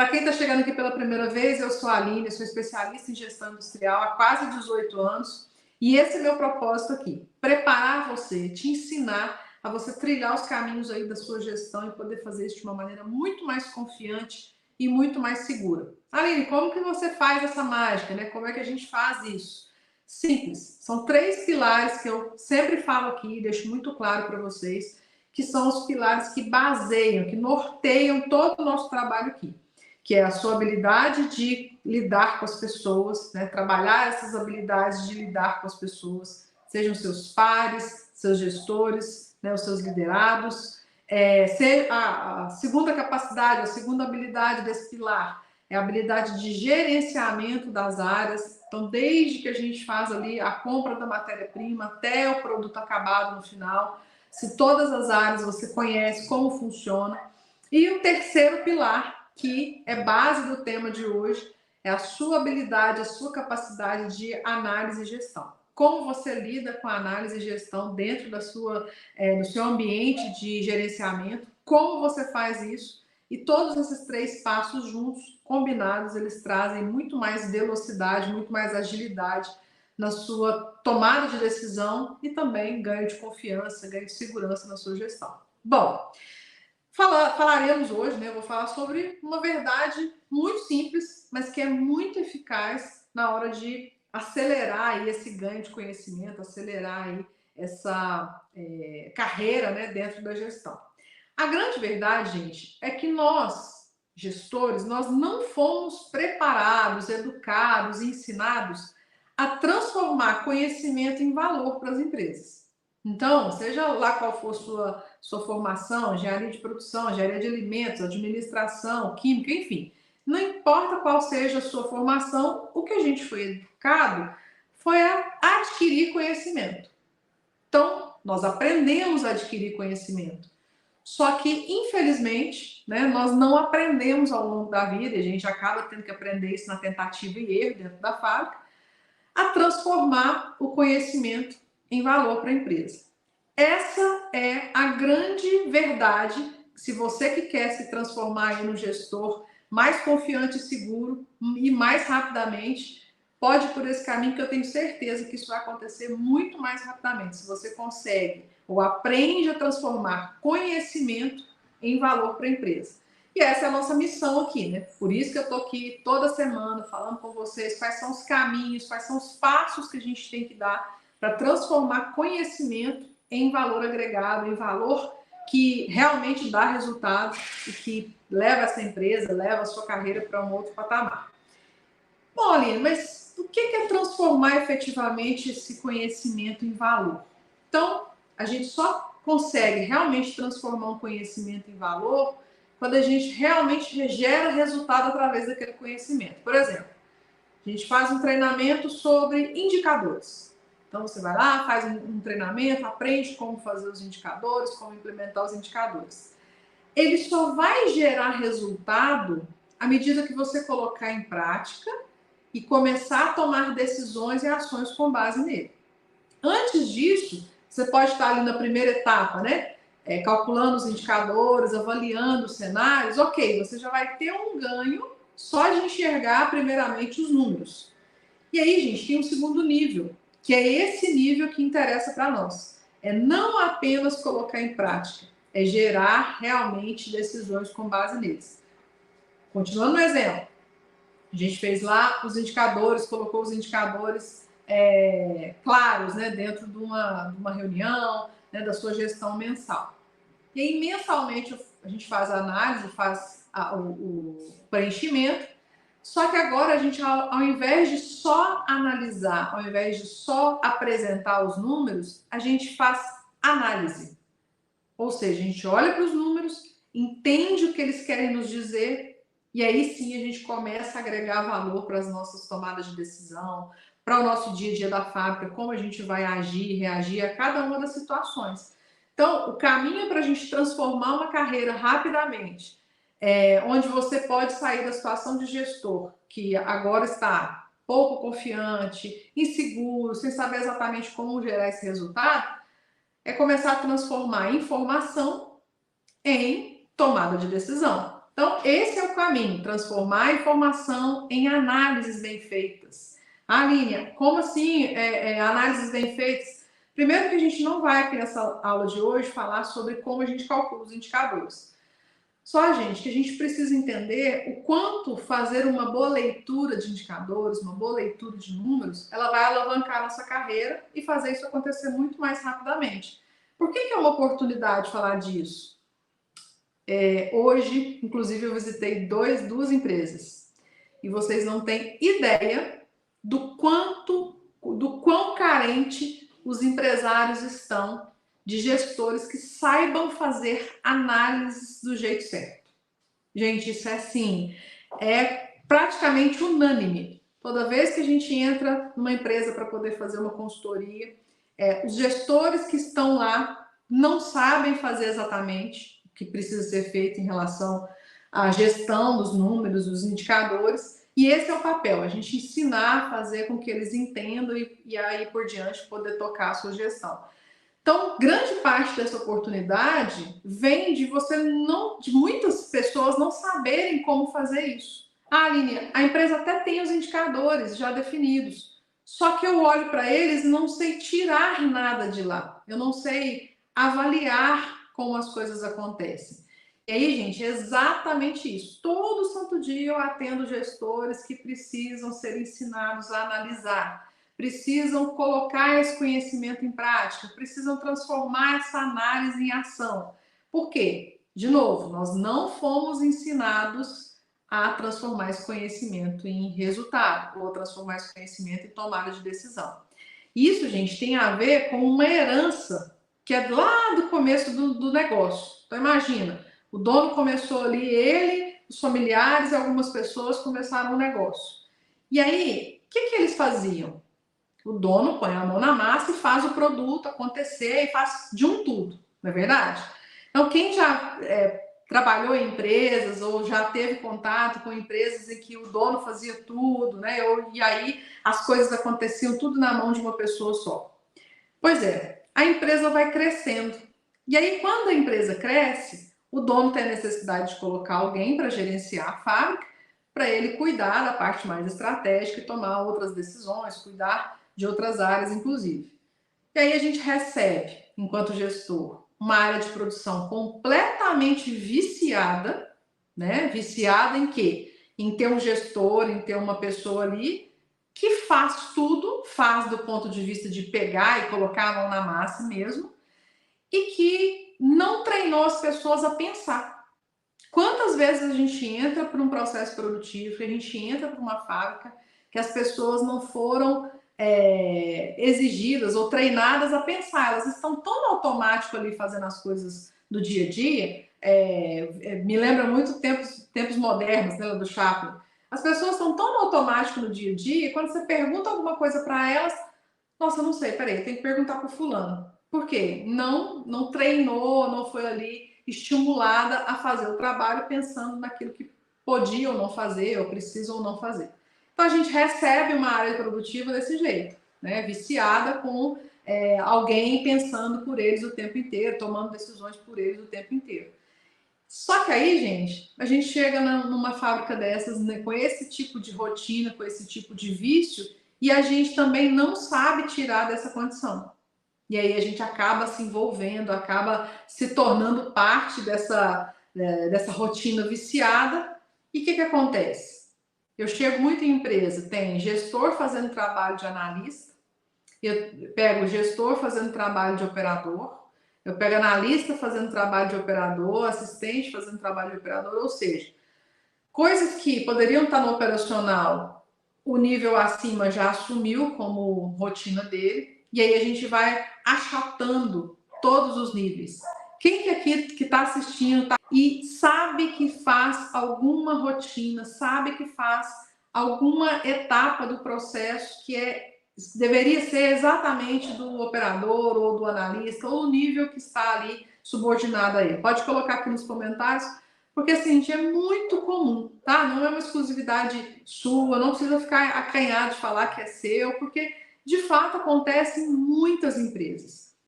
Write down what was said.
Para quem está chegando aqui pela primeira vez, eu sou a Aline, sou especialista em gestão industrial há quase 18 anos e esse é meu propósito aqui, preparar você, te ensinar a você trilhar os caminhos aí da sua gestão e poder fazer isso de uma maneira muito mais confiante e muito mais segura. Aline, como que você faz essa mágica, né? Como é que a gente faz isso? Simples, são 3 pilares que eu sempre falo aqui e deixo muito claro para vocês, que são os pilares que baseiam, que norteiam todo o nosso trabalho aqui, que é a sua habilidade de lidar com as pessoas, né? Trabalhar essas habilidades de lidar com as pessoas, sejam seus pares, seus gestores, né? Os seus liderados. A segunda capacidade, a segunda habilidade desse pilar é a habilidade de gerenciamento das áreas. Então, desde que a gente faz ali a compra da matéria-prima até o produto acabado no final, se todas as áreas você conhece como funciona. E o terceiro pilar, que é base do tema de hoje, é a sua habilidade, a sua capacidade de análise e gestão. Como você lida com a análise e gestão dentro do seu ambiente de gerenciamento, como você faz isso, e todos esses 3 passos juntos, combinados, eles trazem muito mais velocidade, muito mais agilidade na sua tomada de decisão e também ganho de confiança, ganho de segurança na sua gestão. Bom, falaremos hoje, né? Eu vou falar sobre uma verdade muito simples, mas que é muito eficaz na hora de acelerar aí esse ganho de conhecimento, acelerar aí essa carreira, né, dentro da gestão. A grande verdade, gente, é que nós, gestores, nós não fomos preparados, educados, ensinados a transformar conhecimento em valor para as empresas. Então, seja lá qual for sua formação, engenharia de produção, engenharia de alimentos, administração, química, enfim, não importa qual seja a sua formação, o que a gente foi educado foi a adquirir conhecimento. Então, nós aprendemos a adquirir conhecimento. Só que, infelizmente, né, nós não aprendemos ao longo da vida, e a gente acaba tendo que aprender isso na tentativa e erro dentro da fábrica, a transformar o conhecimento em valor para a empresa. Essa é a grande verdade. Se você que quer se transformar em um gestor mais confiante e seguro e mais rapidamente, pode ir por esse caminho, que eu tenho certeza que isso vai acontecer muito mais rapidamente. Se você consegue ou aprende a transformar conhecimento em valor para a empresa. E essa é a nossa missão aqui, né? Por isso que eu estou aqui toda semana falando com vocês quais são os caminhos, quais são os passos que a gente tem que dar para transformar conhecimento em valor agregado, em valor que realmente dá resultado e que leva essa empresa, leva a sua carreira para um outro patamar. Bom, Aline, mas o que é transformar efetivamente esse conhecimento em valor? Então, a gente só consegue realmente transformar um conhecimento em valor quando a gente realmente gera resultado através daquele conhecimento. Por exemplo, a gente faz um treinamento sobre indicadores. Então, você vai lá, faz um treinamento, aprende como fazer os indicadores, como implementar os indicadores. Ele só vai gerar resultado à medida que você colocar em prática e começar a tomar decisões e ações com base nele. Antes disso, você pode estar ali na primeira etapa, né? Calculando os indicadores, avaliando os cenários. Ok, você já vai ter um ganho só de enxergar primeiramente os números. E aí, gente, tem um segundo nível, que é esse nível que interessa para nós. É não apenas colocar em prática, é gerar realmente decisões com base neles. Continuando no exemplo, a gente fez lá os indicadores, colocou os indicadores claros, né, dentro de uma reunião, né, da sua gestão mensal. E aí, mensalmente, a gente faz a análise, faz o preenchimento. Só que agora a gente, ao invés de só analisar, ao invés de só apresentar os números, a gente faz análise. Ou seja, a gente olha para os números, entende o que eles querem nos dizer, e aí sim a gente começa a agregar valor para as nossas tomadas de decisão, para o nosso dia a dia da fábrica, como a gente vai agir e reagir a cada uma das situações. Então, o caminho para a gente transformar uma carreira rapidamente, onde você pode sair da situação de gestor, que agora está pouco confiante, inseguro, sem saber exatamente como gerar esse resultado, é começar a transformar informação em tomada de decisão. Então, esse é o caminho, transformar a informação em análises bem feitas. Aline, como assim análises bem feitas? Primeiro que a gente não vai aqui nessa aula de hoje falar sobre como a gente calcula os indicadores. Só, gente, que a gente precisa entender o quanto fazer uma boa leitura de indicadores, uma boa leitura de números, ela vai alavancar a nossa carreira e fazer isso acontecer muito mais rapidamente. Por que é uma oportunidade falar disso? Hoje, inclusive, eu visitei duas empresas e vocês não têm ideia do quão carente os empresários estão de gestores que saibam fazer análises do jeito certo. Gente, isso é assim, é praticamente unânime. Toda vez que a gente entra numa empresa para poder fazer uma consultoria, os gestores que estão lá não sabem fazer exatamente o que precisa ser feito em relação à gestão dos números, dos indicadores, e esse é o papel, a gente ensinar a fazer com que eles entendam e aí por diante poder tocar a sua gestão. Então, grande parte dessa oportunidade vem de de muitas pessoas não saberem como fazer isso. Ah, Aline, a empresa até tem os indicadores já definidos, só que eu olho para eles e não sei tirar nada de lá. Eu não sei avaliar como as coisas acontecem. E aí, gente, é exatamente isso. Todo santo dia eu atendo gestores que precisam ser ensinados a analisar, precisam colocar esse conhecimento em prática, precisam transformar essa análise em ação. Por quê? De novo, nós não fomos ensinados a transformar esse conhecimento em resultado, ou transformar esse conhecimento em tomada de decisão. Isso, gente, tem a ver com uma herança que é lá do começo do negócio. Então, imagina, o dono começou ali, ele, os familiares e algumas pessoas começaram o negócio. E aí, o que eles faziam? O dono põe a mão na massa e faz o produto acontecer e faz de um tudo, não é verdade? Então, quem já trabalhou em empresas ou já teve contato com empresas em que o dono fazia tudo, né? E aí as coisas aconteciam tudo na mão de uma pessoa só. Pois é, a empresa vai crescendo. E aí, quando a empresa cresce, o dono tem a necessidade de colocar alguém para gerenciar a fábrica, para ele cuidar da parte mais estratégica e tomar outras decisões, cuidar de outras áreas, inclusive. E aí a gente recebe, enquanto gestor, uma área de produção completamente viciada, né? Viciada em quê? Em ter um gestor, em ter uma pessoa ali que faz tudo, faz do ponto de vista de pegar e colocar a mão na massa mesmo, e que não treinou as pessoas a pensar. Quantas vezes a gente entra para um processo produtivo, que a gente entra para uma fábrica, que as pessoas não foram exigidas ou treinadas a pensar, elas estão tão no automático ali fazendo as coisas do dia a dia, me lembra muito tempos modernos, né, do Chaplin. As pessoas estão tão no automático no dia a dia, quando você pergunta alguma coisa para elas, nossa, não sei, peraí, tem que perguntar para o fulano. Por quê? Não treinou, não foi ali estimulada a fazer o trabalho pensando naquilo que podia ou não fazer, ou precisa ou não fazer. Então a gente recebe uma área produtiva desse jeito, né? Viciada com alguém pensando por eles o tempo inteiro, tomando decisões por eles o tempo inteiro. Só que aí, gente, a gente chega numa fábrica dessas, né, com esse tipo de rotina, com esse tipo de vício, e a gente também não sabe tirar dessa condição. E aí a gente acaba se envolvendo, acaba se tornando parte dessa rotina viciada. E o que acontece? Eu chego muito em empresa, tem gestor fazendo trabalho de analista, eu pego gestor fazendo trabalho de operador, eu pego analista fazendo trabalho de operador, assistente fazendo trabalho de operador, ou seja, coisas que poderiam estar no operacional, o nível acima já assumiu como rotina dele, e aí a gente vai achatando todos os níveis. Quem que aqui que está assistindo e sabe que faz alguma rotina, sabe que faz alguma etapa do processo que deveria ser exatamente do operador ou do analista, ou o nível que está ali subordinado a ele? Pode colocar aqui nos comentários, porque assim, é muito comum, tá? Não é uma exclusividade sua, não precisa ficar acanhado de falar que é seu, porque de fato acontece em muitas empresas.